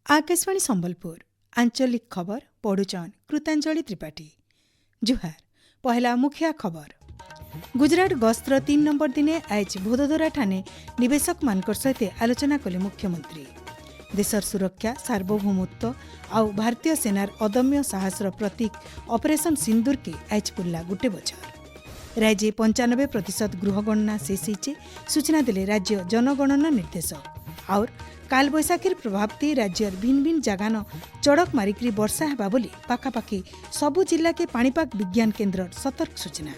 आकाशवाणी संबलपुर आंचलिक खबर पढ़ुचन कृतांजलि त्रिपाठी। जुहार पहला मुख्य खबर। गुजरात गस्तर 3 नंबर दिने आज भोदोदरा ठाणे निवेशक मानकर सहित आलोचना कले मुख्यमंत्री। देशर सुरक्षा सार्वभौमत्व आउ भारतीय सेनार अदम्य साहसर प्रतीक ऑपरेशन सिंदूर के आज पुरला गुटे बछर। राज्य 95% गृहगणना शेष होइचे सूचना देले राज्य जनगणना निर्देशक। और कालबैशाखीर प्रभाव ती राज्यर भिन्न भिन्न जगान चढ़क मारिकी वर्षा हेबा बोली पाखापाखि सबु जिला के पाणीपाग विज्ञान केन्द्र सतर्क सूचना।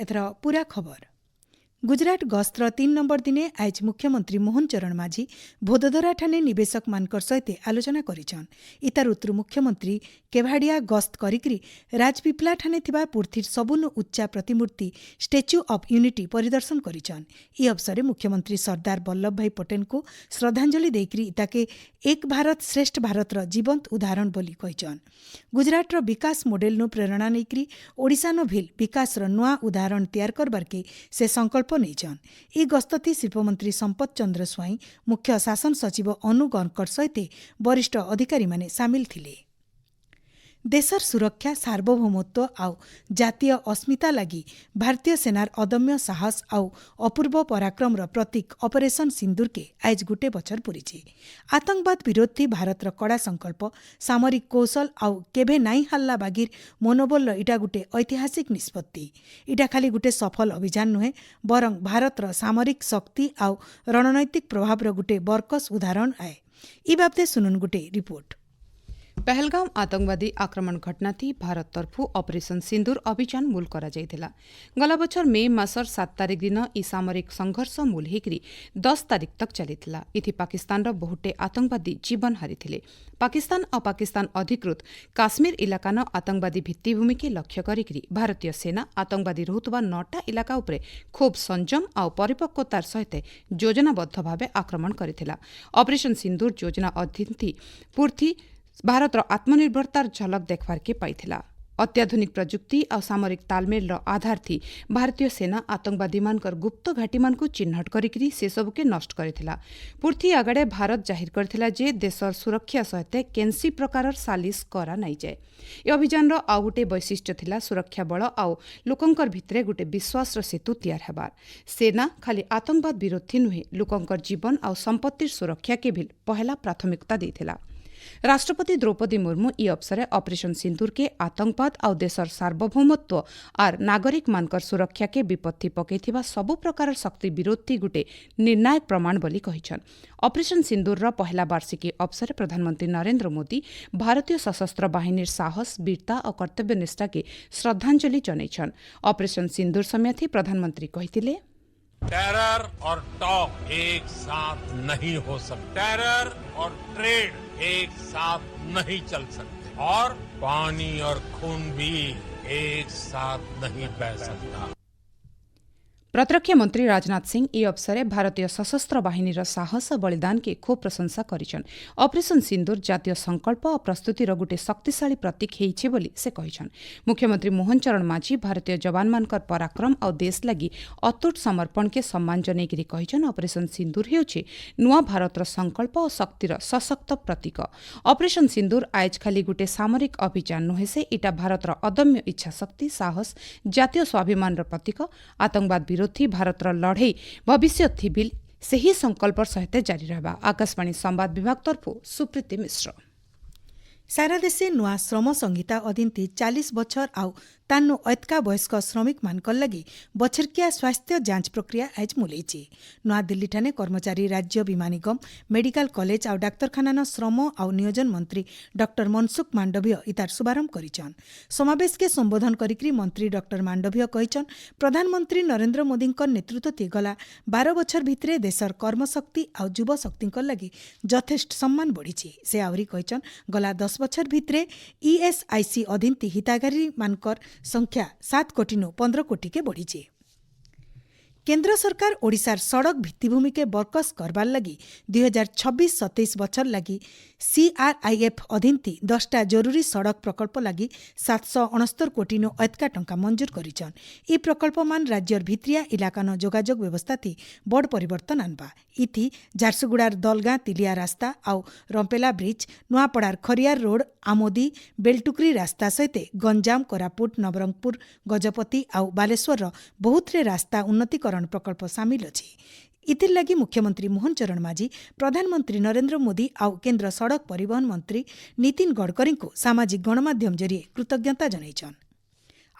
एथर पूरा खबर। गुजरात गस्तर 3 नंबर दिने आज मुख्यमंत्री मोहन चरण माझी भोदोदरा ठाणे निवेशक मानकर सहित आलोचना करिछन। इतार उत्रु मुख्यमंत्री केभाड़िया गस्त करिकरी राजपिपला ठाणे थिबा पूर्थिर सबुनु उच्चा प्रतिमूर्ति स्टैच्यू ऑफ यूनिटी परिदर्शन करिछन। ई अवसर मुख्यमंत्री सरदार वल्लभ भाई पटेल को श्रद्धांजलि देकरी इताके एक भारत श्रेष्ठ भारत र जीवंत उदाहरण बोली कहिछन। गुजरात र विकास मॉडल नु प्रेरणा नेकरी ओडिशा नो भिल विकास र नुआ उदाहरण तैयार करबार के से संकल्प नैछन। ई गस्तती शिल्पमंत्री संपत चंद्र स्वाई मुख्य शासन सचिव अनु गणकर सहित वरिष्ठ अधिकारी माने सामिल थिले। देशर सुरक्षा सार्वभौमत्व आउ जातीय अस्मिता लगी भारतीय सेनार अदम्य साहस आउ अपूर्व पराक्रम र प्रतीक ऑपरेशन सिंदूर के आज गुटे बछर पुरीचे। आतंकवाद विरोधी भारत र कड़ा संकल्प सामरिक कौशल आउ केभे नाई हल्ला बागिर मनोबल र इटा गुटे ऐतिहासिक निष्पत्ति। इटा खाली गुटे सफल अभियान नुहे बरं भारत र सामरिक शक्ति आउ रणनैतिक प्रभाव र गुटे बरकस उदाहरण आए। ई बाबते सुनुन गुटे रिपोर्ट। पहलगाम आतंकवादी आक्रमण घटनाथी भारत तरफु ऑपरेशन सिंदूर अभियान मूल करा जायथिला। गला बछर मे मासर 7 तारिख दिन ई सामरिक संघर्ष मूल हेकरी 10 तारिख तक चलिथिला। इथि पाकिस्तान र बहुटे आतंकवादी जीवन हारिथिले। पाकिस्तान और पाकिस्तान अधिकृत काश्मीर इलाका न आतंकवादी भित्तिभूमि के लक्ष्य करिकरी भारतीय सेना आतंकवादी रहुतबा 9टा इलाका उपरे खूब संयम और परिपक्वतार सहित योजनाबद्ध भावे आक्रमण करिथिला। ऑपरेशन सिंदूर योजना अधीन पूर्ति भारत आत्मनिर्भरतार झलक देखवार के पाइथिला। अत्याधुनिक प्रजुक्ति और सामरिक तालमेल आधार थी भारतीय सेना आतंकवादी मानकर गुप्त घाटी मान को चिन्हट करिकरी से सब के नष्ट करिथिला। पूर्ति आगड़े भारत जाहिर करथिला जे देशर सुरक्षा सहित केनसी प्रकार सालिस करा नाई जाए। ए अभियान रो आउ गुटे वैशिष्ट्य थिला सुरक्षा बल आउ लोकंकर भितरे गुटे विश्वास रो सेतु तैयार हेबार। सेना खाली आतंकवाद विरोधी नुहे लोकंकर जीवन आउ संपत्तिर सुरक्षा के भी पहला प्राथमिकता देथिला। राष्ट्रपति द्रौपदी मुर्मू ई अवसरे ऑपरेशन सिंदूर के आतंकवाद और देशर सार्वभौमत्व और नागरिक मानकर सुरक्षा के विपत्ति पकईथिबा सबु प्रकार शक्ति विरोधी गुटे निर्णायक प्रमाण बोली कहिछन। ऑपरेशन सिंदूर रा पहला वार्षिकी अवसरे प्रधानमंत्री नरेंद्र मोदी भारतीय सशस्त्र बाहिनीर साहस वीरता और कर्तव्यनिष्ठा के श्रद्धांजलि जनाइछन। ऑपरेशन सिंदूर समेत प्रधानमंत्री कहिथिले टेरर और टॉक एक साथ नहीं हो सकता। टेरर और ट्रेड एक साथ नहीं चल सकते और पानी और खून भी एक साथ नहीं बह सकता। प्रतिरक्षा मंत्री राजनाथ सिंह ई अवसरे भारतीय सशस्त्र बाहिनीर साहस और बलिदान के खूब प्रशंसा करिछन। ऑपरेशन सिंदूर जातीय संकल्प और प्रस्तुतिर गुटे शक्तिशाली प्रतीक हेइछे बोली से कहिछन। मुख्यमंत्री मोहन चरण माझी भारतीय जवान मानकर पराक्रम और देश लगी अतुट समर्पण के सम्मान जनेकरी कहिछन। ऑपरेशन सिंदूर हेउछे नुआ भारतर संकल्प और शक्तिर सशक्त प्रतीक। ऑपरेशन सिंदूर आज खाली गुटे सामरिक अभियान नुहे से इटा भारतर अदम्य इच्छा शक्ति साहस जातीय स्वाभिमान प्रतीक। आतंकवाद विरोधी भारत लड़ई भविष्य थी बिल से ही संकल्प सहित जारी रहबा। आकाशवाणी संवाद विभाग तरफु सुप्रीति मिश्र। सारा देशे नुआ श्रम संहिता अधीन 40 बछर आउ तानु ऐतका वयस्क श्रमिक मानकर लगी बछरकिया स्वास्थ्य जांच प्रक्रिया आज मुलैछि। नुआ दिल्ली ठाने कर्मचारी राज्य बीमा निगम मेडिकल कॉलेज आउ डाक्तरखाना न श्रम आउ नियोजन मंत्री डॉक्टर मनसुख मांडवीय इतार शुभारंभ करिछन। समावेश के संबोधन करिकरी मंत्री डॉक्टर मांडवीय कहिछन प्रधानमंत्री नरेंद्र मोदी नेतृत्व गला 12 बछर भितरे देशर कर्मशक्ति आउ युवा शक्ति लगी यथेष्ट सम्मान बढ़ी। से आवरी कहिछन गला 10 बछर भितरे ईएसआईसी अधीन हितागारी मानकर संख्या 7 कोटी नु 15 कोटी के बढ़ी। केन्द्र सरकार ओडिशार सड़क भित्तिभूमि के बरकस करबार लगी 2026-27 बछर लगी CRIF अधीन 10टा जरूरी सड़क प्रकल्प लगी 769 कोटी नो अधिका टंका मंजूर करिछन। ई प्रकल्प मान राज्यर भित्रिया इलाकानो जोगाजोग व्यवस्था थी बड़ परिवर्तन आनबा। इथि झारसुगुड़ार दलगां तिलिया रास्ता आउ रंपेला ब्रिज, नुआपड़ार खरियार रोड, आमोदी बेलटुकरी रास्ता सहित गंजाम, कोरापुट, नवरंगपुर, गजपति आउ बालेश्वर बहुतरे रास्ता उन्नतीकरण प्रकल्प सामिल अछि। इथिर लगी मुख्यमंत्री मोहन चरण माझी, प्रधानमंत्री नरेंद्र मोदी आउ केन्द्र सड़क परिवहन मंत्री नितिन गडकरी को सामाजिक गणमाध्यम जरिए कृतज्ञता जनाइछन।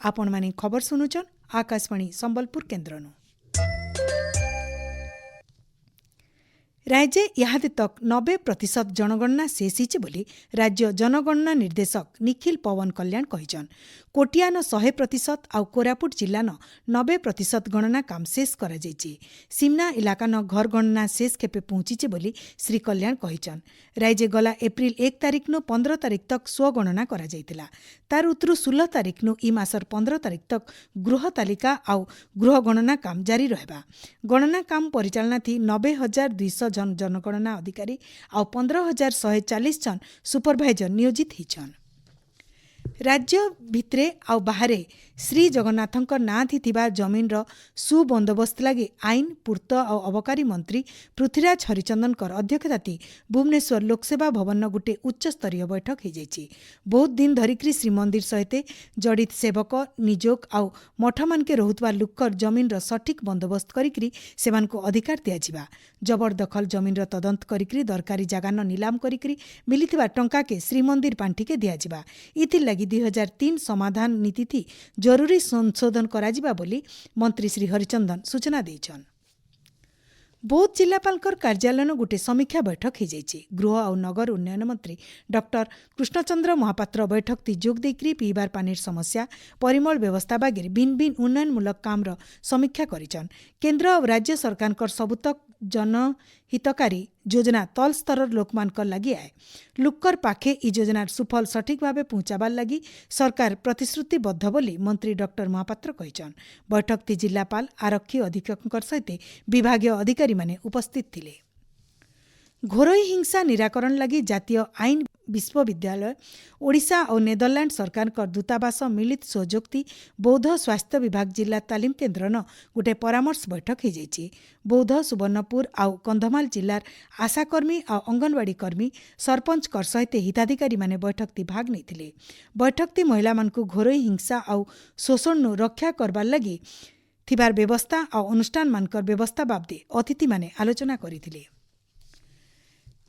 आपण माने खबर सुनुछन आकाशवाणी संबलपुर केन्द्रनु। राज्य इहादे तक 90% जनगणना शेष हिचे बोली राज्य जनगणना निर्देशक निखिल पवन कल्याण कहिछन। कोटियान 100% आउ कोरापुट जिल्लान 90% गणना काम शेष करा जाइछि। सिमना इलाकान घर गणना शेष खेपे पहुंचीचे बोली श्री कल्याण कहिछन। राज्य गला एप्रिल 1 तारिख नु 15 तारिख तक स्व गणना करा जाइतिला। तार उतरु 16 तारिख नु ई मासर 15 तारिख तक गृह तालिका आउ गृह गणना काम जारी रहबा। गणना काम परिचालना थी 90,200 जन जनगणना अधिकारी आउ 15,140 जन सुपरभाइजर नियोजित हिछन। राज्य भित्रे आउ बाहरे श्री जगन्नाथंकर नाँ थिबा जमीन सुबंदोबस्त लगी आईन पूर्त और अबकारी मंत्री पृथ्वीराज हरिचंदनकर अध्यक्षता भुवनेश्वर लोकसेवा भवन गोटे उच्च स्तरीय बैठक हो जाइछि। बहुत दिन धरिकी श्रीमंदिर सहित जड़ित सेवक निजोग आउ मठ मानके रहुतबा लुक्कर जमीन सठिक बंदोबस्त करिकरी सेमानकु अधिकार दियाजिबा। जबरदखल जमीन तदंत करिकरी दरकारी जागान नीलाम करिकरी मिलिथिबा टंका के श्रीमंदिर पांठी के दियाजिबा। इथिर लगी 2003 समाधान नीति थी जरूरी संशोधन कराजिबा बोली मंत्री श्री हरिचंदन सूचना देछन। बौद्ध जिलापालकर कार्यालयन गोटे समीक्षा बैठक हो जाइछि। गृह और नगर उन्नयन मंत्री डॉक्टर कृष्णचंद्र महापात्र बैठक ती जोग देकरी पीबार पानीर समस्या, परिमल व्यवस्था बागे भिन्न भिन्न उन्नयनमूलक कामर समीक्षा करिछन। केन्द्र और राज्य सरकारकर सबुतक जनहितकारी योजना तल स्तर लोकमानकर लगी आए। लुक्कर पाखे ई योजनार सुफल सठिक भावे पहुंचाबार लगी सरकार प्रतिश्रुतिबद्ध बोली मंत्री डॉक्टर महापात्र कहिछन। बैठक ती जिलापाल, आरक्षी अधीक्षक सहित विभागीय अधिकारी माने उपस्थित थिले। घोरोई हिंसा निराकरण लगी जातीय आईन विश्वविद्यालय, ओडिशा और नेदरलैंड सरकार दूतावास मिलित सहयोगती बौद्ध स्वास्थ्य विभाग जिला तालीम केन्द्रन गोटे परामर्श बैठक हो जाइछि। बौद्ध, सुवर्णपुर आउ कंधमाल जिलार आशाकर्मी और अंगनवाड़ी कर्मी, सरपंच कर सहित हिताधिकारी माने बैठक ती भाग नैथिले। बैठक ती महिला मानकु घोरोई हिंसा और शोषण रक्षा करबार लगी थिबार व्यवस्था और अनुष्ठान मानकर व्यवस्था बाबदे अतिथि माने आलोचना करिथिले।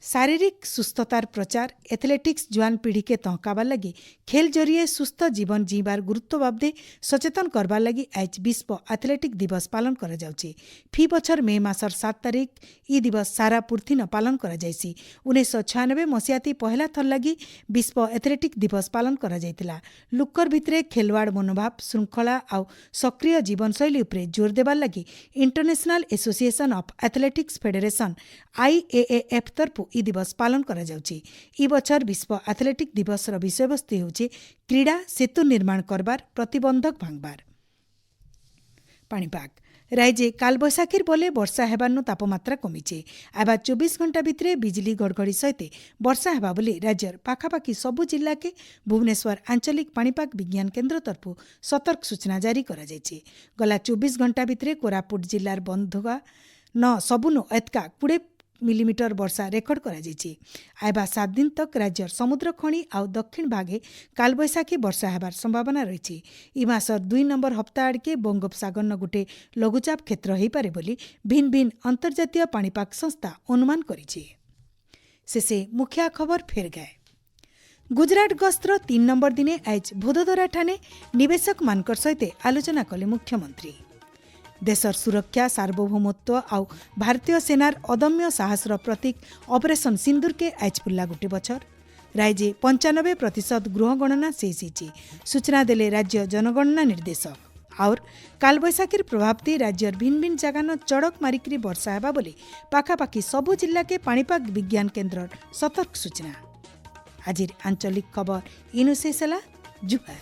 शारीरिक सुस्थतार प्रचार, एथलेटिक्स जुआन पीढ़ी के तहकाबार लगी खेल जरिए सुस्थ जीवन जीवार गुरुत्व बाबदे सचेतन करबार लगी आज विश्व एथलेटिक दिवस पालन करा जाउछि। फी बछर मे मासर 7 तारिख ई दिवस सारा पृथ्वी पालन करा जाइछि। 1996 मसीहाती पहला थर लगी विश्व एथलेटिक दिवस पालन करा जाइतिला। लुक्कर भितरे खेलवाड़ मनोभाव, श्रृंखला और सक्रिय जीवनशैली उपरे जोर देबार लगी international association of athletics federation IAAF तरफु ई दिवस पालन करा जाउछि। ई बछर विश्व एथलेटिक दिवस विषय वस्तु हेउछि क्रीड़ा सेतु निर्माण करबार, प्रतिबंधक भांगबार। पाणीपाग राज्य कालबैशाखीर बोले वर्षा हेबारनु तापमात्रा कमिছে। आबा 24 घंटा भितरे बिजली घड़घड़ी सहित वर्षा हेबा बोली राज्यर पाखापाखी सबु जिला के भुवनेश्वर आंचलिक पाणीपाग विज्ञान केन्द्र तरफु सतर्क सूचना जारी करा जायछि। गला 24 घंटा भितरे कोरापुट जिल्लार बंधुगा न सबुनु एतका 20 मिलीमीटर वर्षा रेकर्ड करा जायछि। आइबा 7 दिन तक राज्यर समुद्र खणी आउ दक्षिण भागे कालबैशाखी वर्षा हेबार संभावना रहिछि। ई मासर 2 नंबर हप्ता आड़के बंगोपसागर न गोटे लघुचाप क्षेत्र होई पारे बोली भिन्न भिन्न अंतर्जातीय पाणीपाग संस्था अनुमान करिछि। शेषे मुख्य खबर फेर गए। गुजरात गस्तर 3 नंबर दिने आज भोदोदरा ठाने निवेशक मानकर सहित आलोचना कले मुख्यमंत्री। देशर सुरक्षा, सार्वभौमत्व आउ भारतीय सेनार अदम्य साहसर प्रतीक ऑपरेशन सिंदूर के आज पुल्ला गोटे बछर। राज्य 95% गृह गणना शेष हिची, सूचना देले राज्य जनगणना निर्देशक। और कालबैशाखीर प्रभावती राज्यर भिन्न भिन्न जगान चड़क मारिकी वर्षा हेबा बोली पाखापाखी सबु जिला के पाणीपाग विज्ञान केन्द्र सतर्क सूचना। आजिर आंचलिक खबर इनु शेष होला। जुहार।